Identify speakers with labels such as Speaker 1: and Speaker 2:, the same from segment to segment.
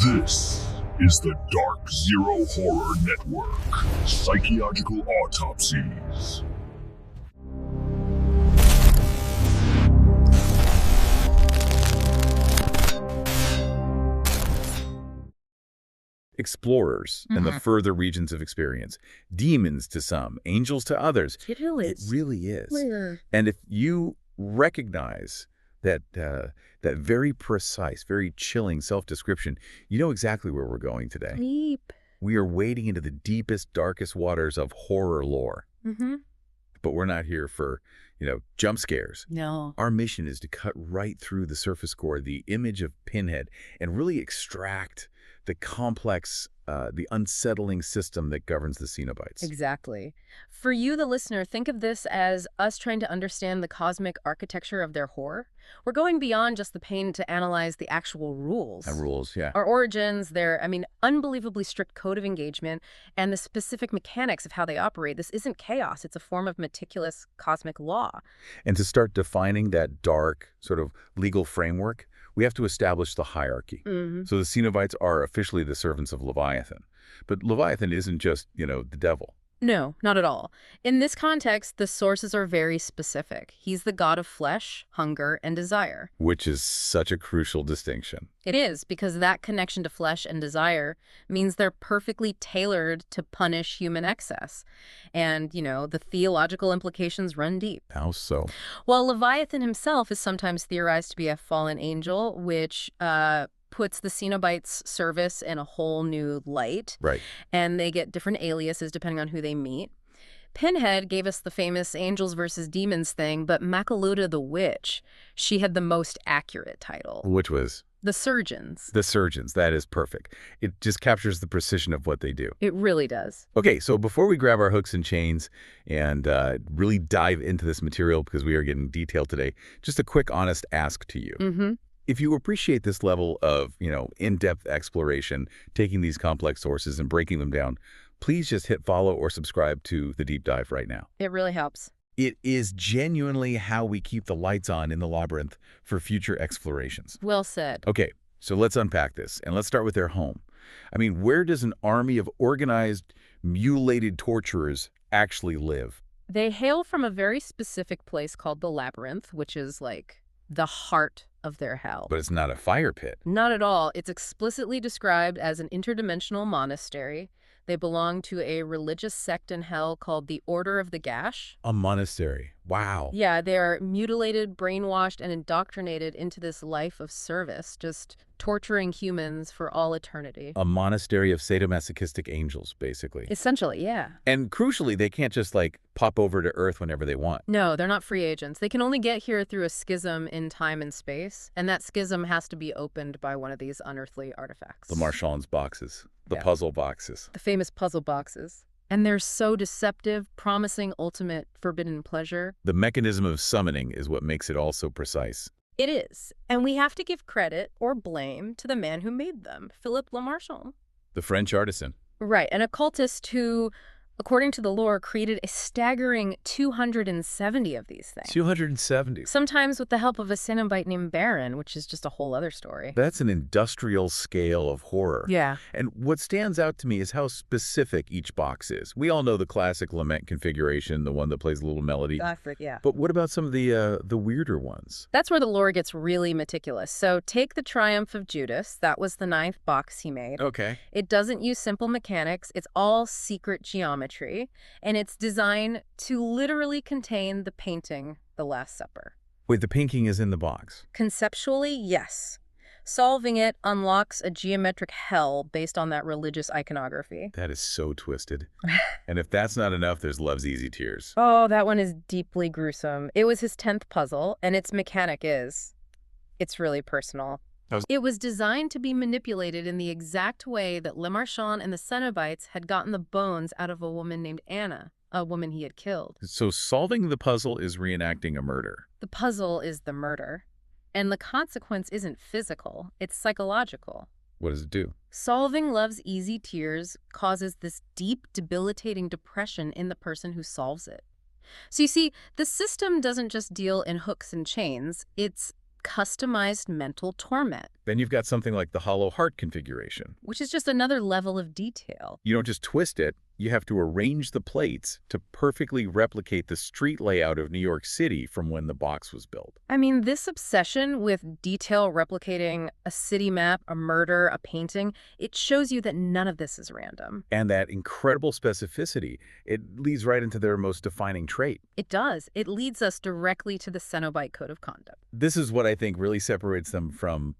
Speaker 1: This is the Dark Zero Horror Network. Psychological Autopsies.
Speaker 2: Explorers in the further regions of experience. Demons to some, angels to others.
Speaker 3: It really is.
Speaker 2: It really is.
Speaker 3: Yeah.
Speaker 2: And if you recognize that that very precise, very chilling self-description, you know exactly where we're going today.
Speaker 3: Deep.
Speaker 2: We are wading into the deepest, darkest waters of horror lore. But we're not here for, jump scares.
Speaker 3: No.
Speaker 2: Our mission is to cut right through the surface core, the image of Pinhead, and really extract the complex, the unsettling system that governs the Cenobites.
Speaker 3: Exactly. For you, the listener, think of this as us trying to understand the cosmic architecture of their horror. We're going beyond just the pain to analyze the actual rules.
Speaker 2: Rules, yeah.
Speaker 3: Our origins, their, unbelievably strict code of engagement, and the specific mechanics of how they operate. This isn't chaos. It's a form of meticulous cosmic law.
Speaker 2: And to start defining that dark sort of legal framework, we have to establish the hierarchy. So the Cenobites are officially the servants of Leviathan. But Leviathan isn't just, the devil.
Speaker 3: No, not at all. In this context, the sources are very specific. He's the god of flesh, hunger, and desire.
Speaker 2: Which is such a crucial distinction.
Speaker 3: It is, because that connection to flesh and desire means they're perfectly tailored to punish human excess. And, the theological implications run deep.
Speaker 2: How so?
Speaker 3: While Leviathan himself is sometimes theorized to be a fallen angel, which puts the Cenobites' service in a whole new light.
Speaker 2: Right.
Speaker 3: And they get different aliases depending on who they meet. Pinhead gave us the famous angels versus demons thing, but Macaluda the witch, she had the most accurate title.
Speaker 2: Which was?
Speaker 3: The surgeons.
Speaker 2: The surgeons. That is perfect. It just captures the precision of what they do.
Speaker 3: It really does.
Speaker 2: Okay, so before we grab our hooks and chains and really dive into this material, because we are getting detailed today, just a quick, honest ask to you. If you appreciate this level of, in-depth exploration, taking these complex sources and breaking them down, please just hit follow or subscribe to the deep dive right now.
Speaker 3: It really helps.
Speaker 2: It is genuinely how we keep the lights on in the Labyrinth for future explorations.
Speaker 3: Well said.
Speaker 2: Okay, so let's unpack this, and let's start with their home. Where does an army of organized, mutilated torturers actually live?
Speaker 3: They hail from a very specific place called the Labyrinth, which is like the heart of their hell.
Speaker 2: But it's not a fire pit.
Speaker 3: Not at all. It's explicitly described as an interdimensional monastery. They belong to a religious sect in hell called the Order of the Gash.
Speaker 2: A monastery. Wow.
Speaker 3: Yeah, they are mutilated, brainwashed, and indoctrinated into this life of service, just torturing humans for all eternity.
Speaker 2: A monastery of sadomasochistic angels, basically.
Speaker 3: Essentially, yeah.
Speaker 2: And crucially, they can't just, pop over to Earth whenever they want.
Speaker 3: No, they're not free agents. They can only get here through a schism in time and space, and that schism has to be opened by one of these unearthly artifacts.
Speaker 2: The Marchand's boxes. The puzzle boxes.
Speaker 3: The famous puzzle boxes. And they're so deceptive, promising ultimate forbidden pleasure.
Speaker 2: The mechanism of summoning is what makes it all so precise.
Speaker 3: It is. And we have to give credit or blame to the man who made them, Philippe Lamarchand.
Speaker 2: The French artisan.
Speaker 3: Right, an occultist who, according to the lore, created a staggering 270 of these things.
Speaker 2: 270.
Speaker 3: Sometimes with the help of a Cenobite named Baron, which is just a whole other story.
Speaker 2: That's an industrial scale of horror.
Speaker 3: Yeah.
Speaker 2: And what stands out to me is how specific each box is. We all know the classic Lament Configuration, the one that plays a little melody.
Speaker 3: Yeah.
Speaker 2: But what about some of the weirder ones?
Speaker 3: That's where the lore gets really meticulous. So take the Triumph of Judas. That was the 9th box he made.
Speaker 2: Okay.
Speaker 3: It doesn't use simple mechanics. It's all secret geometry. And it's designed to literally contain the painting, The Last Supper.
Speaker 2: Wait, the painting is in the box?
Speaker 3: Conceptually, yes. Solving it unlocks a geometric hell based on that religious iconography.
Speaker 2: That is so twisted. And if that's not enough, there's Love's Easy Tears.
Speaker 3: Oh, that one is deeply gruesome. It was his 10th puzzle, and its mechanic it's really personal. It was designed to be manipulated in the exact way that Lamarchand and the Cenobites had gotten the bones out of a woman named Anna, a woman he had killed.
Speaker 2: So solving the puzzle is reenacting a murder.
Speaker 3: The puzzle is the murder. And the consequence isn't physical, it's psychological.
Speaker 2: What does it do?
Speaker 3: Solving Love's Easy Tears causes this deep, debilitating depression in the person who solves it. So you see, the system doesn't just deal in hooks and chains, it's customized mental torment.
Speaker 2: Then you've got something like the hollow heart configuration.
Speaker 3: Which is just another level of detail.
Speaker 2: You don't just twist it, you have to arrange the plates to perfectly replicate the street layout of New York City from when the box was built.
Speaker 3: I mean, this obsession with detail replicating a city map, a murder, a painting, it shows you that none of this is random.
Speaker 2: And that incredible specificity, it leads right into their most defining trait.
Speaker 3: It does. It leads us directly to the Cenobite code of conduct.
Speaker 2: This is what I think really separates them from,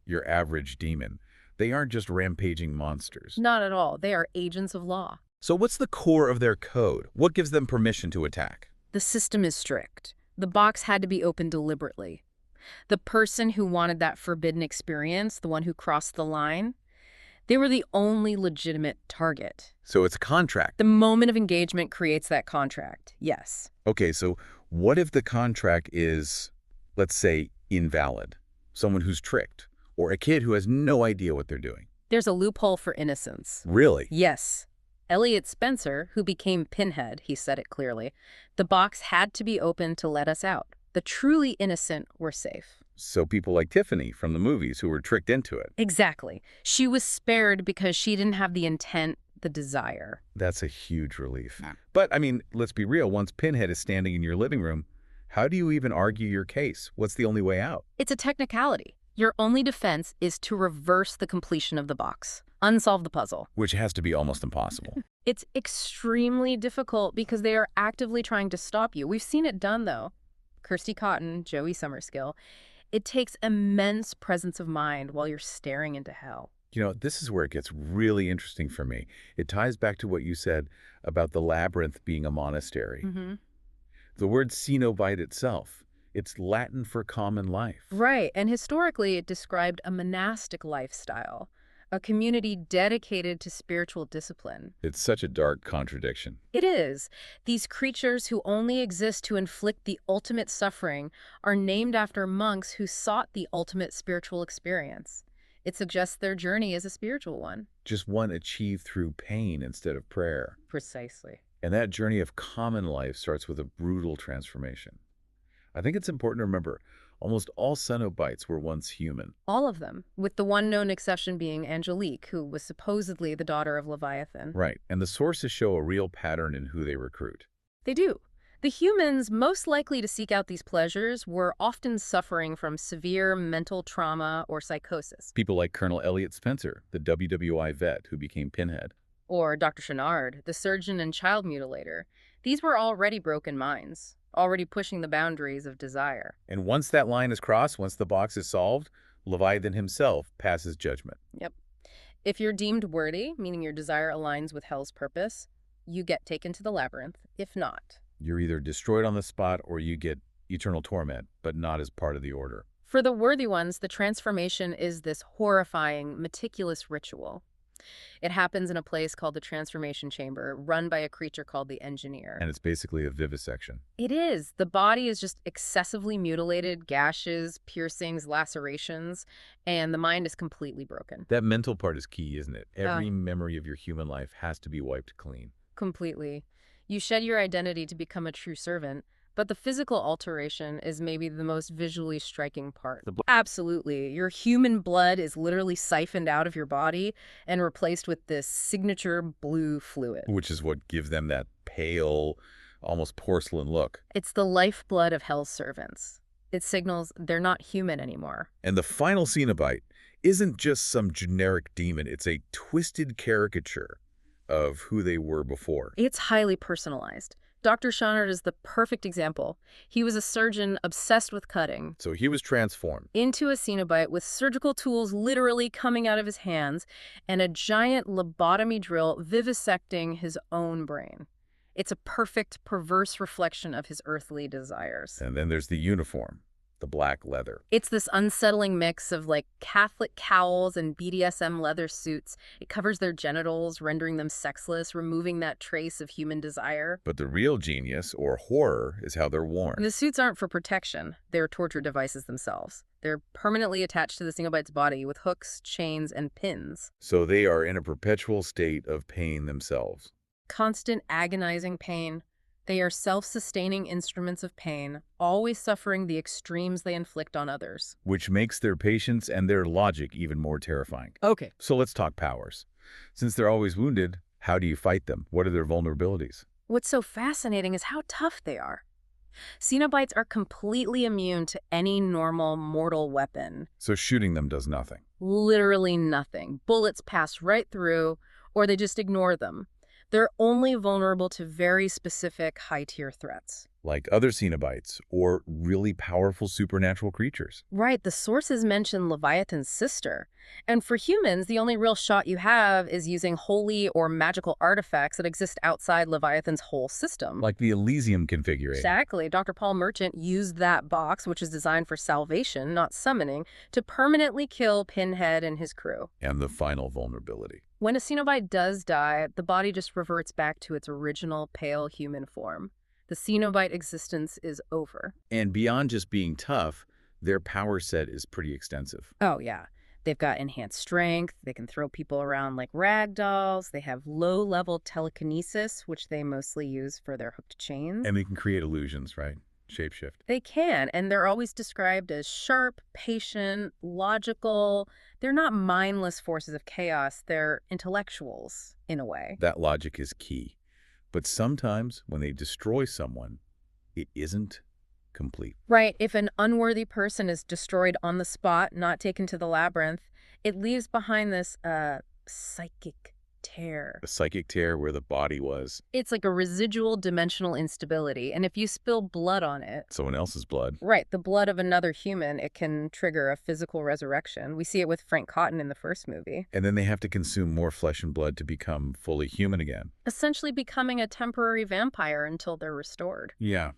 Speaker 2: your average demon. They aren't just rampaging monsters.
Speaker 3: Not at all. They are agents of law.
Speaker 2: So what's the core of their code? What gives them permission to attack?
Speaker 3: The system is strict. The box had to be opened deliberately. The person who wanted that forbidden experience, the one who crossed the line, they were the only legitimate target.
Speaker 2: So it's a contract.
Speaker 3: The moment of engagement creates that contract, yes.
Speaker 2: Okay, so what if the contract is, let's say, invalid? Someone who's tricked, or a kid who has no idea what they're doing.
Speaker 3: There's a loophole for innocence.
Speaker 2: Really?
Speaker 3: Yes. Elliot Spencer, who became Pinhead, he said it clearly, the box had to be opened to let us out. The truly innocent were safe.
Speaker 2: So people like Tiffany from the movies who were tricked into it.
Speaker 3: Exactly. She was spared because she didn't have the intent, the desire.
Speaker 2: That's a huge relief. But, let's be real. Once Pinhead is standing in your living room, how do you even argue your case? What's the only way out?
Speaker 3: It's a technicality. Your only defense is to reverse the completion of the box. Unsolve the puzzle.
Speaker 2: Which has to be almost impossible.
Speaker 3: It's extremely difficult because they are actively trying to stop you. We've seen it done, though. Kirsty Cotton, Joey Summerskill. It takes immense presence of mind while you're staring into hell.
Speaker 2: This is where it gets really interesting for me. It ties back to what you said about the Labyrinth being a monastery.
Speaker 3: Mm-hmm.
Speaker 2: The word Cenobite itself, it's Latin for common life.
Speaker 3: Right, and historically it described a monastic lifestyle, a community dedicated to spiritual discipline.
Speaker 2: It's such a dark contradiction.
Speaker 3: It is. These creatures who only exist to inflict the ultimate suffering are named after monks who sought the ultimate spiritual experience. It suggests their journey is a spiritual one.
Speaker 2: Just one achieved through pain instead of prayer.
Speaker 3: Precisely.
Speaker 2: And that journey of common life starts with a brutal transformation. I think it's important to remember, almost all Cenobites were once human.
Speaker 3: All of them, with the one known exception being Angelique, who was supposedly the daughter of Leviathan.
Speaker 2: Right, and the sources show a real pattern in who they recruit.
Speaker 3: They do. The humans most likely to seek out these pleasures were often suffering from severe mental trauma or psychosis.
Speaker 2: People like Colonel Elliot Spencer, the WWI vet who became Pinhead.
Speaker 3: Or Dr. Chenard, the surgeon and child mutilator. These were already broken minds, already pushing the boundaries of desire.
Speaker 2: And once that line is crossed, once the box is solved, Leviathan himself passes judgment.
Speaker 3: Yep. If you're deemed worthy, meaning your desire aligns with hell's purpose, you get taken to the Labyrinth. If not,
Speaker 2: you're either destroyed on the spot or you get eternal torment, but not as part of the order.
Speaker 3: For the worthy ones, the transformation is this horrifying, meticulous ritual. It happens in a place called the Transformation Chamber, run by a creature called the Engineer.
Speaker 2: And it's basically a vivisection.
Speaker 3: It is. The body is just excessively mutilated, gashes, piercings, lacerations, and the mind is completely broken.
Speaker 2: That mental part is key, isn't it? Every memory of your human life has to be wiped clean.
Speaker 3: Completely. You shed your identity to become a true servant, but the physical alteration is maybe the most visually striking part. Absolutely. Your human blood is literally siphoned out of your body and replaced with this signature blue fluid.
Speaker 2: Which is what gives them that pale, almost porcelain look.
Speaker 3: It's the lifeblood of hell's servants. It signals they're not human anymore.
Speaker 2: And the final Cenobite isn't just some generic demon. It's a twisted caricature of who they were before.
Speaker 3: It's highly personalized. Dr. Chenard is the perfect example. He was a surgeon obsessed with cutting.
Speaker 2: So he was transformed
Speaker 3: into a Cenobite with surgical tools literally coming out of his hands and a giant lobotomy drill vivisecting his own brain. It's a perfect, perverse reflection of his earthly desires.
Speaker 2: And then there's the uniform, the black leather.
Speaker 3: It's this unsettling mix of Catholic cowls and BDSM leather suits. It covers their genitals, rendering them sexless, removing that trace of human desire.
Speaker 2: But the real genius, or horror, is how they're worn.
Speaker 3: The suits aren't for protection. They're torture devices themselves. They're permanently attached to the Cenobite's body with hooks, chains, and pins.
Speaker 2: So they are in a perpetual state of pain themselves.
Speaker 3: Constant agonizing pain. They are self-sustaining instruments of pain, always suffering the extremes they inflict on others.
Speaker 2: Which makes their patience and their logic even more terrifying.
Speaker 3: Okay.
Speaker 2: So let's talk powers. Since they're always wounded, how do you fight them? What are their vulnerabilities?
Speaker 3: What's so fascinating is how tough they are. Cenobites are completely immune to any normal mortal weapon.
Speaker 2: So shooting them does nothing.
Speaker 3: Literally nothing. Bullets pass right through, or they just ignore them. They're only vulnerable to very specific high-tier threats.
Speaker 2: Like other Cenobites, or really powerful supernatural creatures.
Speaker 3: Right, the sources mention Leviathan's sister. And for humans, the only real shot you have is using holy or magical artifacts that exist outside Leviathan's whole system.
Speaker 2: Like the Elysium configuration.
Speaker 3: Exactly. Dr. Paul Merchant used that box, which is designed for salvation, not summoning, to permanently kill Pinhead and his crew.
Speaker 2: And the final vulnerability.
Speaker 3: When a Cenobite does die, the body just reverts back to its original pale human form. The Cenobite existence is over.
Speaker 2: And beyond just being tough, their power set is pretty extensive.
Speaker 3: Oh, yeah. They've got enhanced strength. They can throw people around like rag dolls. They have low-level telekinesis, which they mostly use for their hooked chains.
Speaker 2: And they can create illusions, right? Shapeshift.
Speaker 3: They can, and they're always described as sharp, patient, logical. They're not mindless forces of chaos. They're intellectuals, in a way.
Speaker 2: That logic is key. But sometimes when they destroy someone, it isn't complete.
Speaker 3: Right. If an unworthy person is destroyed on the spot, not taken to the Labyrinth, it leaves behind this psychic tear.
Speaker 2: A psychic tear where the body was.
Speaker 3: It's like a residual dimensional instability, and if you spill blood on it...
Speaker 2: Someone else's blood.
Speaker 3: Right, the blood of another human, it can trigger a physical resurrection. We see it with Frank Cotton in the first movie.
Speaker 2: And then they have to consume more flesh and blood to become fully human again.
Speaker 3: Essentially becoming a temporary vampire until they're restored.
Speaker 2: Yeah.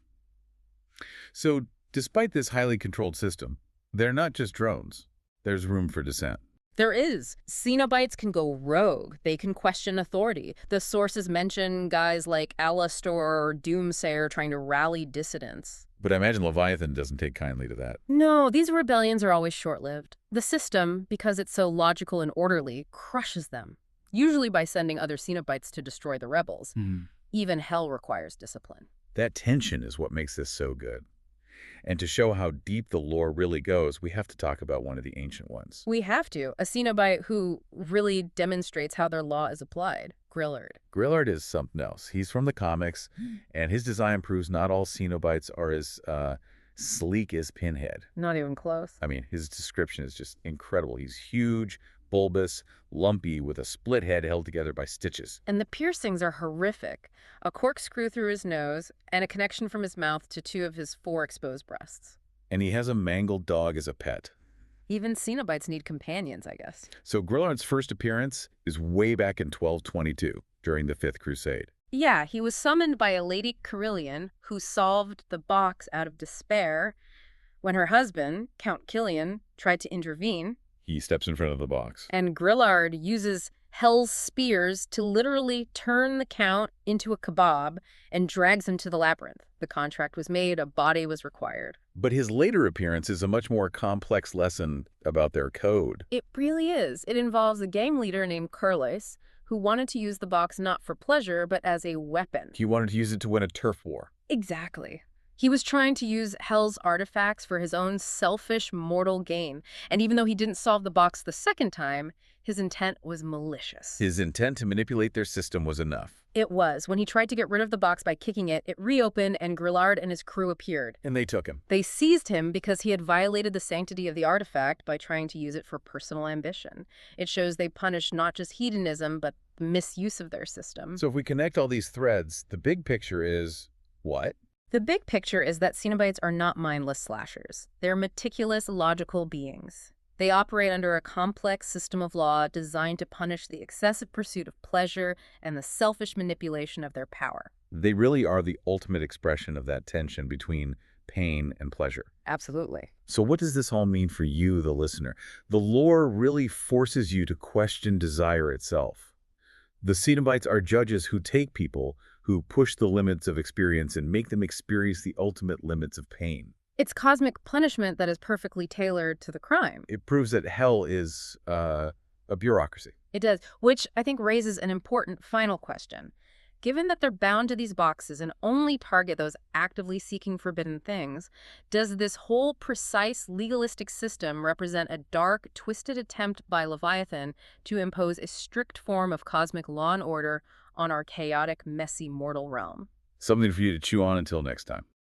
Speaker 2: So, despite this highly controlled system, they're not just drones. There's room for dissent.
Speaker 3: There is. Cenobites can go rogue. They can question authority. The sources mention guys like Alastor or Doomsayer trying to rally dissidents.
Speaker 2: But I imagine Leviathan doesn't take kindly to that.
Speaker 3: No, these rebellions are always short-lived. The system, because it's so logical and orderly, crushes them, usually by sending other Cenobites to destroy the rebels. Even hell requires discipline.
Speaker 2: That tension is what makes this so good. And to show how deep the lore really goes, we have to talk about one of the ancient ones.
Speaker 3: We have to. A Cenobite who really demonstrates how their law is applied. Grillard.
Speaker 2: Grillard is something else. He's from the comics, and his design proves not all Cenobites are as sleek as Pinhead.
Speaker 3: Not even close.
Speaker 2: I mean, his description is just incredible. He's huge, bulbous, lumpy, with a split head held together by stitches.
Speaker 3: And the piercings are horrific. A corkscrew through his nose and a connection from his mouth to 2 of his 4 exposed breasts.
Speaker 2: And he has a mangled dog as a pet.
Speaker 3: Even Cenobites need companions, I guess.
Speaker 2: So Grillard's first appearance is way back in 1222, during the 5th Crusade.
Speaker 3: Yeah, he was summoned by a lady Carillion who solved the box out of despair when her husband, Count Killian, tried to intervene.
Speaker 2: He steps in front of the box.
Speaker 3: And Grillard uses Hell's spears to literally turn the Count into a kebab and drags him to the Labyrinth. The contract was made, a body was required.
Speaker 2: But his later appearance is a much more complex lesson about their code.
Speaker 3: It really is. It involves a gang leader named Curlis who wanted to use the box not for pleasure, but as a weapon.
Speaker 2: He wanted to use it to win a turf war.
Speaker 3: Exactly. He was trying to use Hell's artifacts for his own selfish, mortal gain. And even though he didn't solve the box the second time, his intent was malicious.
Speaker 2: His intent to manipulate their system was enough.
Speaker 3: It was. When he tried to get rid of the box by kicking it, it reopened and Grillard and his crew appeared.
Speaker 2: And they took him.
Speaker 3: They seized him because he had violated the sanctity of the artifact by trying to use it for personal ambition. It shows they punished not just hedonism, but the misuse of their system.
Speaker 2: So if we connect all these threads, the big picture is what?
Speaker 3: The big picture is that Cenobites are not mindless slashers. They're meticulous, logical beings. They operate under a complex system of law designed to punish the excessive pursuit of pleasure and the selfish manipulation of their power.
Speaker 2: They really are the ultimate expression of that tension between pain and pleasure.
Speaker 3: Absolutely.
Speaker 2: So what does this all mean for you, the listener? The lore really forces you to question desire itself. The Cenobites are judges who take people who push the limits of experience and make them experience the ultimate limits of pain.
Speaker 3: It's cosmic punishment that is perfectly tailored to the crime.
Speaker 2: It proves that hell is a bureaucracy.
Speaker 3: It does, which I think raises an important final question. Given that they're bound to these boxes and only target those actively seeking forbidden things, does this whole precise legalistic system represent a dark, twisted attempt by Leviathan to impose a strict form of cosmic law and order on our chaotic, messy mortal realm?
Speaker 2: Something for you to chew on until next time.